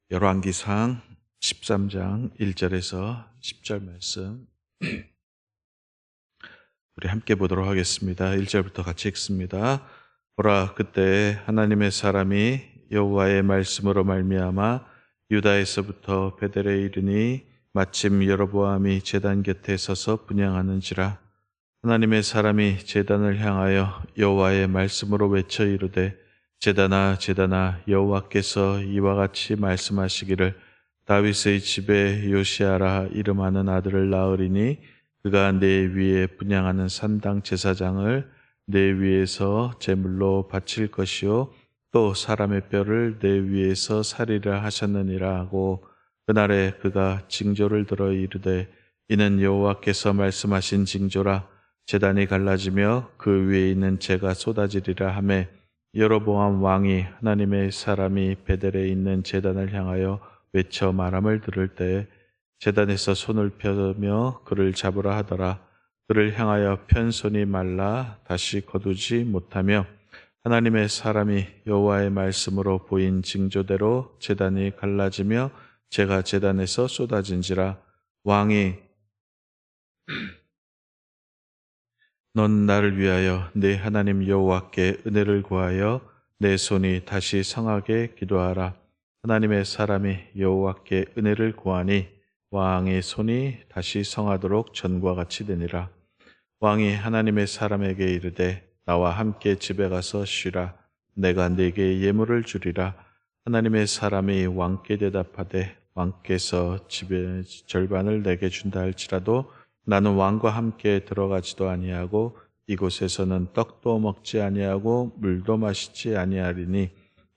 열왕기상 13장 1절에서 10절 말씀 우리 함께 보도록 하겠습니다. 1절부터 같이 읽습니다. 보라, 그때 하나님의 사람이 여호와의 말씀으로 말미암아 유다에서부터 베델에 이르니 마침 여로보암이 제단 곁에 서서 분향하는지라. 하나님의 사람이 제단을 향하여 여호와의 말씀으로 외쳐 이르되, 제단아 제단아, 여호와께서 이와 같이 말씀하시기를, 다윗의 집에 요시아라 이름하는 아들을 낳으리니 그가 내 위에 분향하는 산당 제사장을 내 위에서 제물로 바칠 것이요 또 사람의 뼈를 내 위에서 살이라 하셨느니라 하고, 그날에 그가 징조를 들어 이르되, 이는 여호와께서 말씀하신 징조라. 제단이 갈라지며 그 위에 있는 재가 쏟아지리라 하매, 여로보암 왕이 하나님의 사람이 베델에 있는 제단을 향하여 외쳐 말함을 들을 때 제단에서 손을 펴며 그를 잡으라 하더라. 그를 향하여 편 손이 말라 다시 거두지 못하며, 하나님의 사람이 여호와의 말씀으로 보인 징조대로 제단이 갈라지며 재가 제단에서 쏟아진지라. 왕이 넌 나를 위하여 내 하나님 여호와께 은혜를 구하여 내 손이 다시 성하게 기도하라. 하나님의 사람이 여호와께 은혜를 구하니 왕의 손이 다시 성하도록 전과 같이 되니라. 왕이 하나님의 사람에게 이르되, 나와 함께 집에 가서 쉬라. 내가 네게 예물을 주리라. 하나님의 사람이 왕께 대답하되, 왕께서 집의 절반을 내게 준다 할지라도 나는 왕과 함께 들어가지도 아니하고 이곳에서는 떡도 먹지 아니하고 물도 마시지 아니하리니,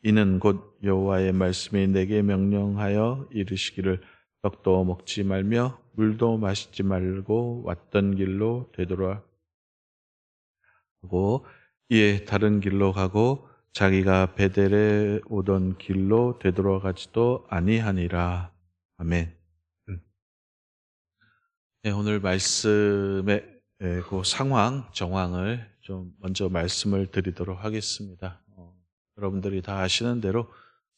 이는 곧 여호와의 말씀이 내게 명령하여 이르시기를, 떡도 먹지 말며 물도 마시지 말고 왔던 길로 되돌아 하고, 이에 다른 길로 가고 자기가 베델에 오던 길로 되돌아가지도 아니하니라. 아멘. 네, 오늘 말씀의 그 정황을 좀 먼저 말씀을 드리도록 하겠습니다. 여러분들이 다 아시는 대로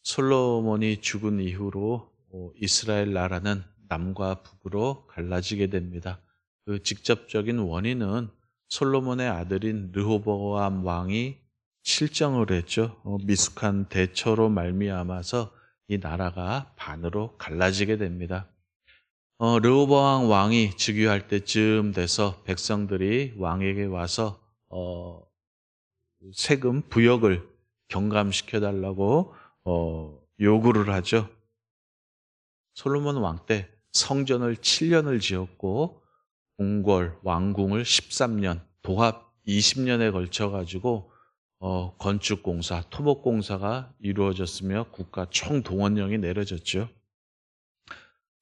솔로몬이 죽은 이후로 이스라엘 나라는 남과 북으로 갈라지게 됩니다. 그 직접적인 원인은 솔로몬의 아들인 르호보암 왕이 실정을 했죠. 미숙한 대처로 말미암아서 이 나라가 반으로 갈라지게 됩니다. 르호보암 왕이 즉위할 때쯤 돼서 백성들이 왕에게 와서 세금 부역을 경감시켜 달라고 요구를 하죠. 솔로몬 왕 때 성전을 7년을 지었고 궁궐, 왕궁을 13년, 도합 20년에 걸쳐 가지고 건축공사, 토목공사가 이루어졌으며 국가 총동원령이 내려졌죠.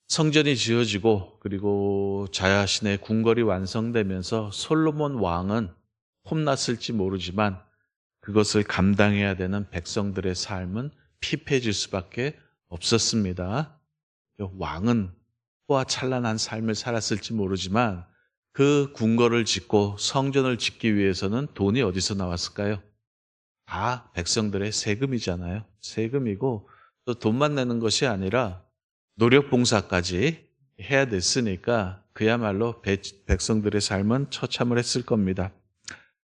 성전이 지어지고 그리고 자신의 궁궐이 완성되면서 솔로몬 왕은 혼났을지 모르지만 그것을 감당해야 되는 백성들의 삶은 피폐해질 수밖에 없었습니다. 왕은 호화찬란한 삶을 살았을지 모르지만 그 궁궐을 짓고 성전을 짓기 위해서는 돈이 어디서 나왔을까요? 다 백성들의 세금이잖아요. 세금이고 또 돈만 내는 것이 아니라 노력봉사까지 해야 됐으니까 그야말로 백성들의 삶은 처참을 했을 겁니다.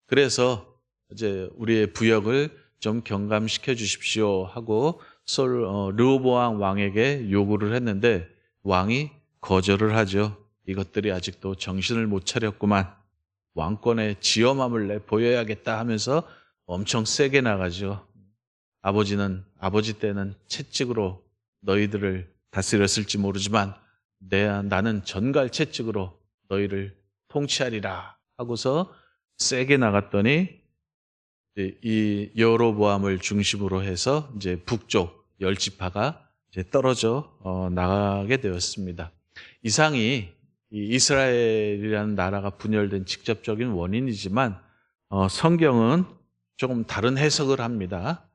그래서 이제 우리의 부역을 좀 경감시켜 주십시오 하고 르호보암 왕에게 요구를 했는데 왕이 거절을 하죠. 이것들이 아직도 정신을 못 차렸구만. 왕권의 지엄함을 내 보여야겠다 하면서 엄청 세게 나가죠. 아버지 때는 채찍으로 너희들을 다스렸을지 모르지만 나는 전갈 채찍으로 너희를 통치하리라 하고서 세게 나갔더니 이 여로보암을 중심으로 해서 이제 북쪽 10지파가 이제 떨어져 나가게 되었습니다. 이상이 이스라엘이라는 나라가 분열된 직접적인 원인이지만 성경은 조금 다른 해석을 합니다.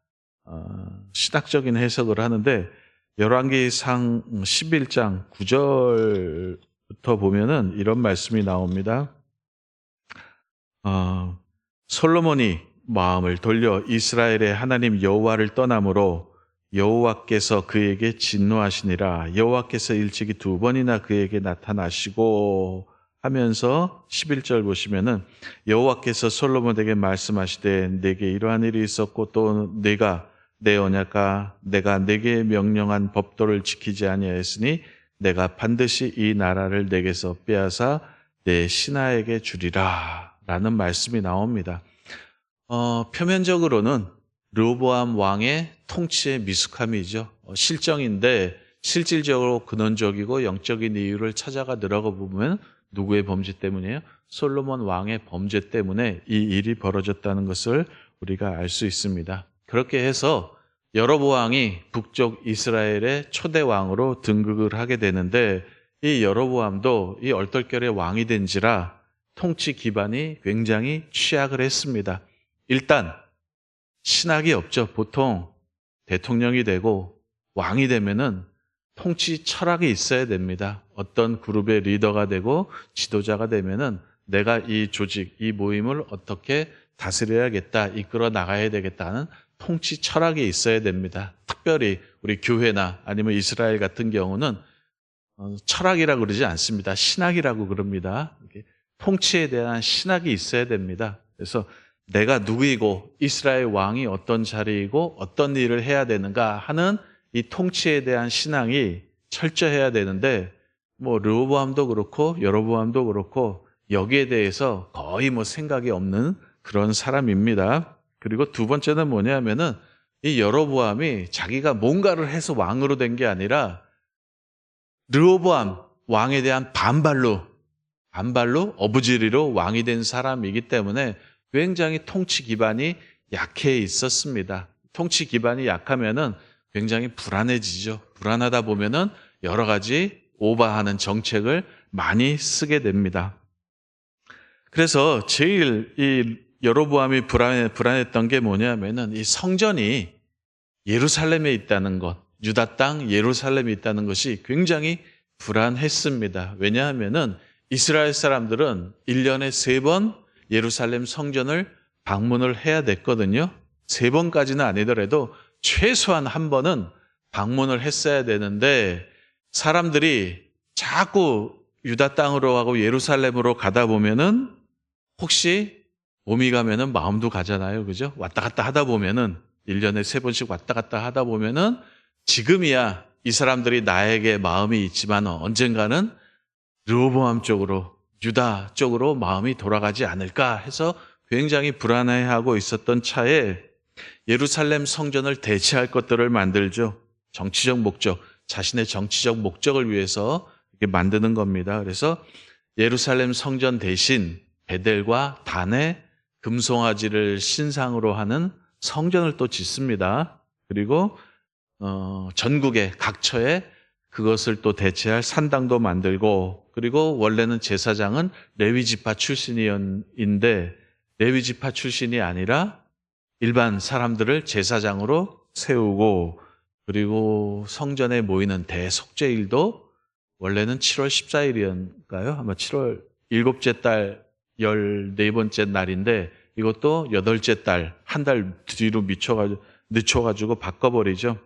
신학적인 해석을 하는데 열왕기상 11장 9절부터 보면은 이런 말씀이 나옵니다. 솔로몬이 마음을 돌려 이스라엘의 하나님 여호와를 떠남으로 여호와께서 그에게 진노하시니라. 여호와께서 일찍이 2번이나 그에게 나타나시고 하면서 11절 보시면은 여호와께서 솔로몬에게 말씀하시되 내게 이러한 일이 있었고 또 내가 내 언약과 내가 내게 명령한 법도를 지키지 아니하였으니 내가 반드시 이 나라를 내게서 빼앗아 내 신하에게 주리라 라는 말씀이 나옵니다. 표면적으로는 르호보암 왕의 통치의 미숙함이죠. 실정인데 실질적으로 근원적이고 영적인 이유를 찾아가 들어가 보면 누구의 범죄 때문이에요? 솔로몬 왕의 범죄 때문에 이 일이 벌어졌다는 것을 우리가 알 수 있습니다. 그렇게 해서 여로보암이 북쪽 이스라엘의 초대 왕으로 등극을 하게 되는데 이 여로보암도 이 얼떨결에 왕이 된지라 통치 기반이 굉장히 취약을 했습니다. 일단 신학이 없죠. 보통 대통령이 되고 왕이 되면은 통치 철학이 있어야 됩니다. 어떤 그룹의 리더가 되고 지도자가 되면은 내가 이 조직, 이 모임을 어떻게 다스려야겠다, 이끌어 나가야 되겠다는 통치 철학이 있어야 됩니다. 특별히 우리 교회나 아니면 이스라엘 같은 경우는 철학이라고 그러지 않습니다. 신학이라고 그럽니다. 통치에 대한 신학이 있어야 됩니다. 그래서 내가 누구이고 이스라엘 왕이 어떤 자리이고 어떤 일을 해야 되는가 하는 이 통치에 대한 신앙이 철저해야 되는데 르호보암도 그렇고 여로보암도 그렇고 여기에 대해서 거의 생각이 없는 그런 사람입니다. 그리고 두 번째는 뭐냐면은 이 여로보암이 자기가 뭔가를 해서 왕으로 된 게 아니라 르호보암 왕에 대한 반발로 어부지리로 왕이 된 사람이기 때문에 굉장히 통치 기반이 약해 있었습니다. 통치 기반이 약하면은 굉장히 불안해지죠. 불안하다 보면은 여러 가지 오버하는 정책을 많이 쓰게 됩니다. 그래서 제일 이 여로보암이 불안했던 게 뭐냐면은 이 성전이 예루살렘에 있다는 것, 유다 땅 예루살렘에 있다는 것이 굉장히 불안했습니다. 왜냐하면은 이스라엘 사람들은 1년에 3번 예루살렘 성전을 방문을 해야 됐거든요. 3번까지는 아니더라도 최소한 1번은 방문을 했어야 되는데 사람들이 자꾸 유다 땅으로 가고 예루살렘으로 가다 보면은 혹시 몸이 가면은 마음도 가잖아요. 그죠? 왔다 갔다 하다 보면은 1년에 3번씩 왔다 갔다 하다 보면은 지금이야 이 사람들이 나에게 마음이 있지만 언젠가는 르호보암 쪽으로 유다 쪽으로 마음이 돌아가지 않을까 해서 굉장히 불안해하고 있었던 차에 예루살렘 성전을 대체할 것들을 만들죠. 정치적 목적, 자신의 정치적 목적을 위해서 이렇게 만드는 겁니다. 그래서 예루살렘 성전 대신 베델과 단에 금송아지를 신상으로 하는 성전을 또 짓습니다. 그리고 전국의 각처에 그것을 또 대체할 산당도 만들고 그리고 원래는 제사장은 레위 지파 출신인데 레위 지파 출신이 아니라 일반 사람들을 제사장으로 세우고 그리고 성전에 모이는 대속죄일도 원래는 7월 14일이었나요? 아마 7월 7째 달 14번째 날인데 이것도 8째 달, 한 달 뒤로 늦춰가지고 바꿔버리죠.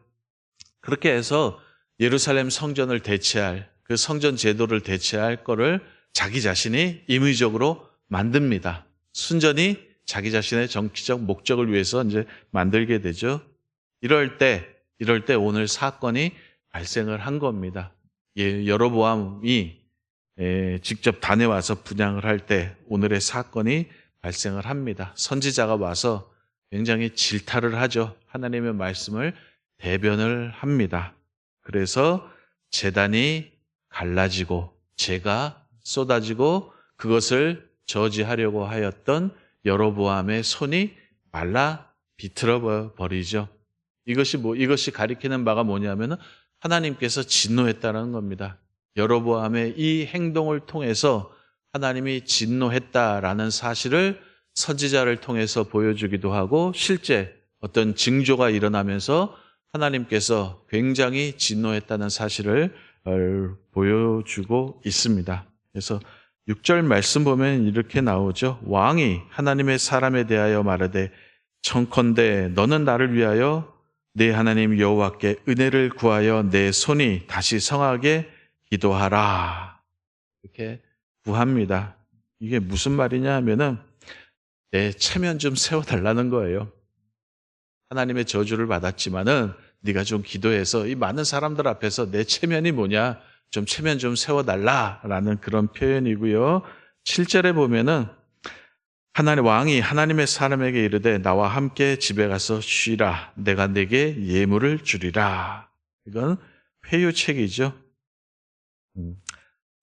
그렇게 해서 예루살렘 성전을 대체할 그 성전 제도를 대체할 거를 자기 자신이 임의적으로 만듭니다. 순전히 자기 자신의 정치적 목적을 위해서 이제 만들게 되죠. 이럴 때 오늘 사건이 발생을 한 겁니다. 여로보암이 직접 단에 와서 분향을 할 때 오늘의 사건이 발생을 합니다. 선지자가 와서 굉장히 질타를 하죠. 하나님의 말씀을 대변을 합니다. 그래서 제단이 갈라지고 재가 쏟아지고 그것을 저지하려고 하였던 여로보암의 손이 말라 비틀어 버리죠. 이것이 가리키는 바가 뭐냐면은 하나님께서 진노했다는 겁니다. 여로보암의 이 행동을 통해서 하나님이 진노했다라는 사실을 선지자를 통해서 보여주기도 하고 실제 어떤 징조가 일어나면서 하나님께서 굉장히 진노했다는 사실을 보여주고 있습니다. 그래서 6절 말씀 보면 이렇게 나오죠. 왕이 하나님의 사람에 대하여 말하되 청컨대 너는 나를 위하여 네 하나님 여호와께 은혜를 구하여 내 손이 다시 성하게 기도하라. 이렇게 구합니다. 이게 무슨 말이냐 하면은 내 체면 좀 세워달라는 거예요. 하나님의 저주를 받았지만은 네가 좀 기도해서 이 많은 사람들 앞에서 내 체면이 뭐냐, 좀 체면 좀 세워달라라는 그런 표현이고요. 7절에 보면은 왕이 하나님의 사람에게 이르되 나와 함께 집에 가서 쉬라. 내가 네게 예물을 주리라. 이건 회유책이죠.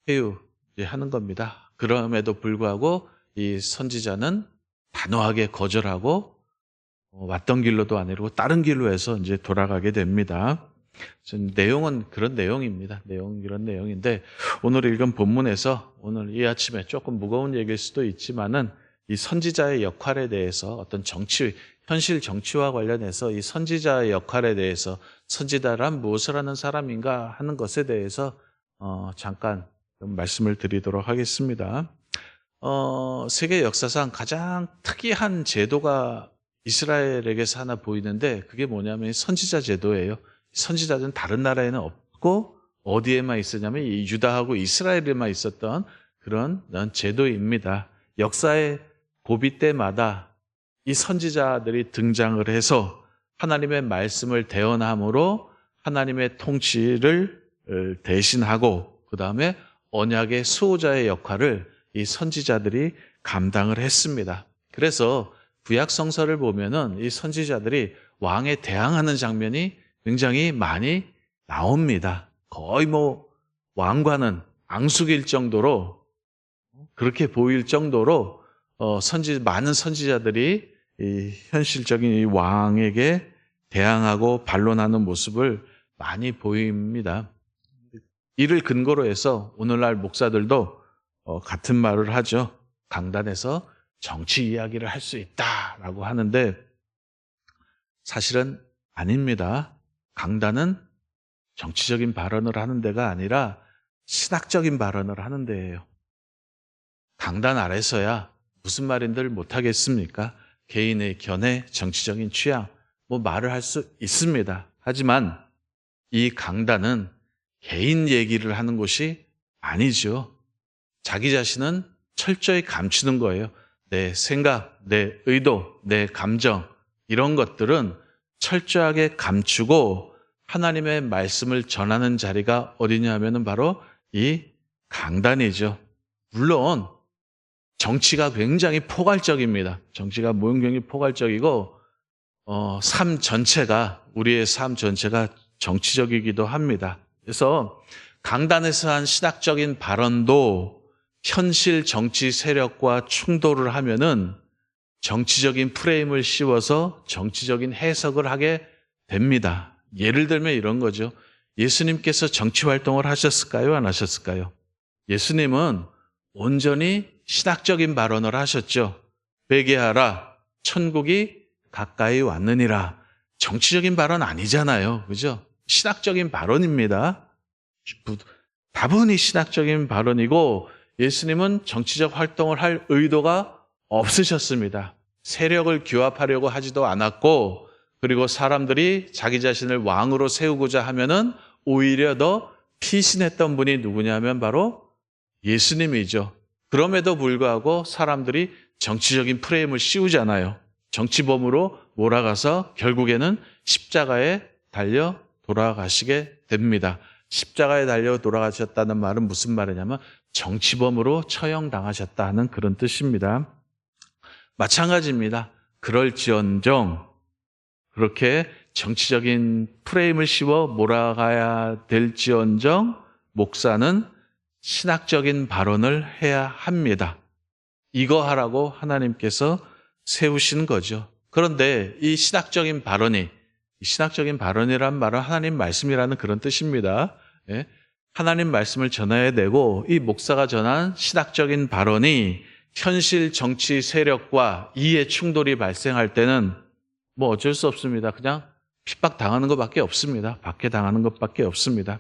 회유 하는 겁니다. 그럼에도 불구하고 이 선지자는 단호하게 거절하고 왔던 길로도 안 이루고 다른 길로 해서 이제 돌아가게 됩니다. 내용은 그런 내용입니다. 내용은 이런 내용인데 오늘 읽은 본문에서 오늘 이 아침에 조금 무거운 얘기일 수도 있지만은 이 선지자의 역할에 대해서 어떤 현실 정치와 관련해서 이 선지자의 역할에 대해서 선지자란 무엇을 하는 사람인가 하는 것에 대해서 잠깐 말씀을 드리도록 하겠습니다. 세계 역사상 가장 특이한 제도가 이스라엘에게서 하나 보이는데 그게 뭐냐면 선지자 제도예요. 선지자는 다른 나라에는 없고 어디에만 있었냐면 이 유다하고 이스라엘에만 있었던 그런 제도입니다. 역사의 고비 때마다 이 선지자들이 등장을 해서 하나님의 말씀을 대언함으로 하나님의 통치를 대신하고 그 다음에 언약의 수호자의 역할을 이 선지자들이 감당을 했습니다. 그래서 구약 성서를 보면은 이 선지자들이 왕에 대항하는 장면이 굉장히 많이 나옵니다. 거의 왕과는 앙숙일 정도로 그렇게 보일 정도로 많은 선지자들이 이 현실적인 이 왕에게 대항하고 반론하는 모습을 많이 보입니다. 이를 근거로 해서 오늘날 목사들도 같은 말을 하죠. 강단에서 정치 이야기를 할 수 있다라고 하는데 사실은 아닙니다. 강단은 정치적인 발언을 하는 데가 아니라 신학적인 발언을 하는 데예요. 강단 아래서야 무슨 말인들 못하겠습니까? 개인의 견해, 정치적인 취향, 말을 할 수 있습니다. 하지만 이 강단은 개인 얘기를 하는 곳이 아니죠. 자기 자신은 철저히 감추는 거예요. 내 생각, 내 의도, 내 감정 이런 것들은 철저하게 감추고 하나님의 말씀을 전하는 자리가 어디냐 하면은 바로 이 강단이죠. 물론 정치가 굉장히 포괄적입니다. 정치가 굉장히 포괄적이고 삶 전체가 우리의 삶 전체가 정치적이기도 합니다. 그래서 강단에서 한 신학적인 발언도 현실 정치 세력과 충돌을 하면은 정치적인 프레임을 씌워서 정치적인 해석을 하게 됩니다. 예를 들면 이런 거죠. 예수님께서 정치 활동을 하셨을까요? 안 하셨을까요? 예수님은 온전히 신학적인 발언을 하셨죠. 회개하라, 천국이 가까이 왔느니라. 정치적인 발언 아니잖아요. 그죠? 신학적인 발언입니다. 다분히 신학적인 발언이고 예수님은 정치적 활동을 할 의도가 없으셨습니다. 세력을 규합하려고 하지도 않았고 그리고 사람들이 자기 자신을 왕으로 세우고자 하면은 오히려 더 피신했던 분이 누구냐면 바로 예수님이죠. 그럼에도 불구하고 사람들이 정치적인 프레임을 씌우잖아요. 정치범으로 몰아가서 결국에는 십자가에 달려 돌아가시게 됩니다. 십자가에 달려 돌아가셨다는 말은 무슨 말이냐면 정치범으로 처형당하셨다는 그런 뜻입니다. 마찬가지입니다. 그럴지언정 그렇게 정치적인 프레임을 씌워 몰아가야 될지언정 목사는 신학적인 발언을 해야 합니다. 이거 하라고 하나님께서 세우신 거죠. 그런데 이 신학적인 발언이란 말은 하나님 말씀이라는 그런 뜻입니다. 예? 하나님 말씀을 전해야 되고 이 목사가 전한 신학적인 발언이 현실 정치 세력과 이해 충돌이 발생할 때는 어쩔 수 없습니다. 그냥 핍박당하는 것밖에 없습니다. 박해당하는 것밖에 없습니다.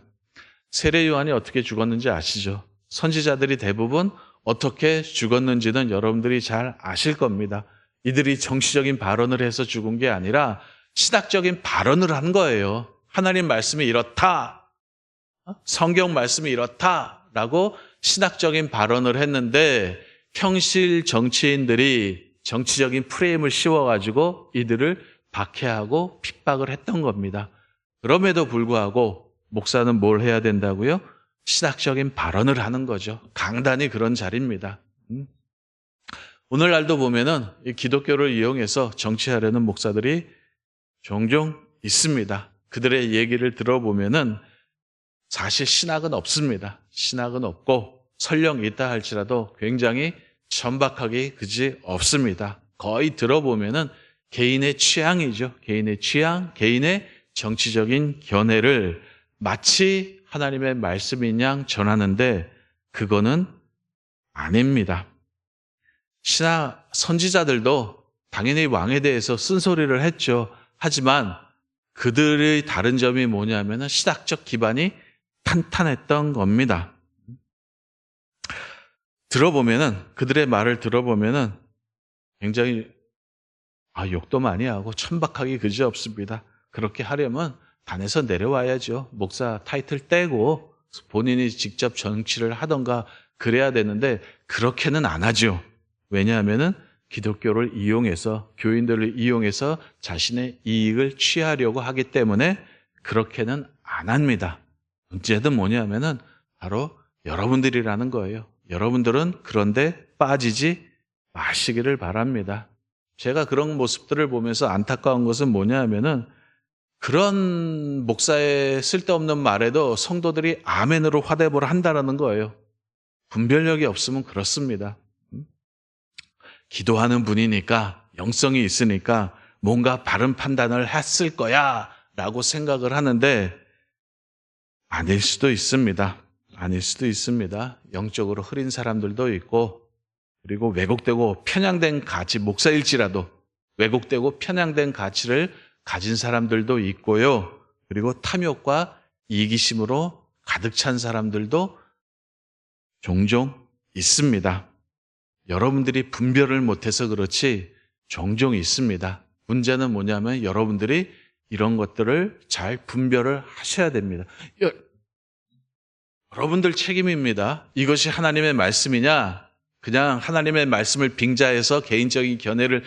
세례 요한이 어떻게 죽었는지 아시죠? 선지자들이 대부분 어떻게 죽었는지는 여러분들이 잘 아실 겁니다. 이들이 정치적인 발언을 해서 죽은 게 아니라 신학적인 발언을 한 거예요. 하나님 말씀이 이렇다. 성경 말씀이 이렇다라고 신학적인 발언을 했는데 현실 정치인들이 정치적인 프레임을 씌워가지고 이들을 박해하고 핍박을 했던 겁니다. 그럼에도 불구하고 목사는 뭘 해야 된다고요? 신학적인 발언을 하는 거죠. 강단이 그런 자리입니다. 오늘날도 보면은 이 기독교를 이용해서 정치하려는 목사들이 종종 있습니다. 그들의 얘기를 들어보면은 사실 신학은 없습니다. 신학은 없고 설령 있다 할지라도 굉장히 천박하기 그지 없습니다. 거의 들어보면은 개인의 취향이죠. 개인의 취향, 개인의 정치적인 견해를 마치 하나님의 말씀인 양 전하는데 그거는 아닙니다. 신학 선지자들도 당연히 왕에 대해서 쓴소리를 했죠. 하지만 그들의 다른 점이 뭐냐면 신학적 기반이 탄탄했던 겁니다. 그들의 말을 들어보면은 굉장히 욕도 많이 하고 천박하기 그지 없습니다. 그렇게 하려면 단에서 내려와야죠. 목사 타이틀 떼고 본인이 직접 정치를 하던가 그래야 되는데 그렇게는 안 하죠. 왜냐하면은 기독교를 이용해서 교인들을 이용해서 자신의 이익을 취하려고 하기 때문에 그렇게는 안 합니다. 문제는 뭐냐면은 바로 여러분들이라는 거예요. 여러분들은 그런데 빠지지 마시기를 바랍니다. 제가 그런 모습들을 보면서 안타까운 것은 뭐냐면은 그런 목사의 쓸데없는 말에도 성도들이 아멘으로 화답을 한다라는 거예요. 분별력이 없으면 그렇습니다. 기도하는 분이니까 영성이 있으니까 뭔가 바른 판단을 했을 거야 라고 생각을 하는데 아닐 수도 있습니다. 아닐 수도 있습니다. 영적으로 흐린 사람들도 있고 그리고 왜곡되고 편향된 가치, 목사일지라도 왜곡되고 편향된 가치를 가진 사람들도 있고요. 그리고 탐욕과 이기심으로 가득 찬 사람들도 종종 있습니다. 여러분들이 분별을 못해서 그렇지 종종 있습니다. 문제는 뭐냐면 여러분들이 이런 것들을 잘 분별을 하셔야 됩니다. 여러분들 책임입니다. 이것이 하나님의 말씀이냐? 그냥 하나님의 말씀을 빙자해서 개인적인 견해를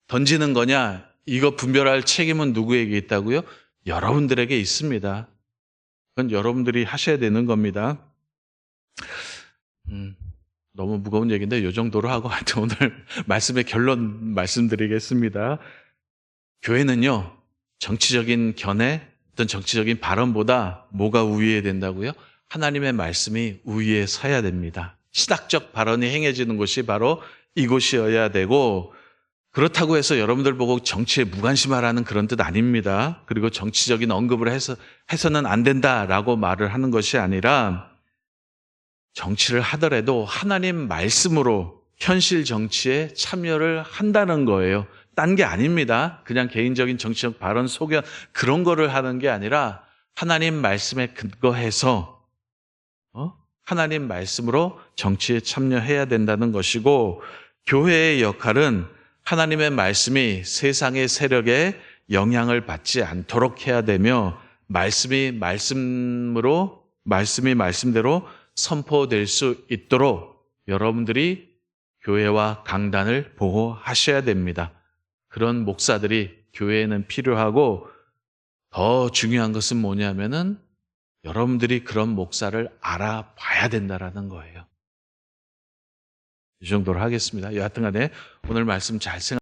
던지는 거냐? 이거 분별할 책임은 누구에게 있다고요? 여러분들에게 있습니다. 그건 여러분들이 하셔야 되는 겁니다. 너무 무거운 얘기인데 이 정도로 하고 하여튼 오늘 말씀의 결론 말씀드리겠습니다. 교회는요, 정치적인 견해, 어떤 정치적인 발언보다 뭐가 우위해야 된다고요? 하나님의 말씀이 우위에 서야 됩니다. 신학적 발언이 행해지는 곳이 바로 이곳이어야 되고 그렇다고 해서 여러분들 보고 정치에 무관심하라는 그런 뜻 아닙니다. 그리고 정치적인 언급을 해서는 안 된다라고 말을 하는 것이 아니라 정치를 하더라도 하나님 말씀으로 현실 정치에 참여를 한다는 거예요. 딴 게 아닙니다. 그냥 개인적인 정치적 발언, 소견 그런 거를 하는 게 아니라 하나님 말씀에 근거해서 하나님 말씀으로 정치에 참여해야 된다는 것이고 교회의 역할은 하나님의 말씀이 세상의 세력에 영향을 받지 않도록 해야 되며 말씀이 말씀대로 선포될 수 있도록 여러분들이 교회와 강단을 보호하셔야 됩니다. 그런 목사들이 교회에는 필요하고 더 중요한 것은 뭐냐면은 여러분들이 그런 목사를 알아봐야 된다라는 거예요. 이 정도로 하겠습니다. 여하튼 간에 오늘 말씀 잘 생각하세요.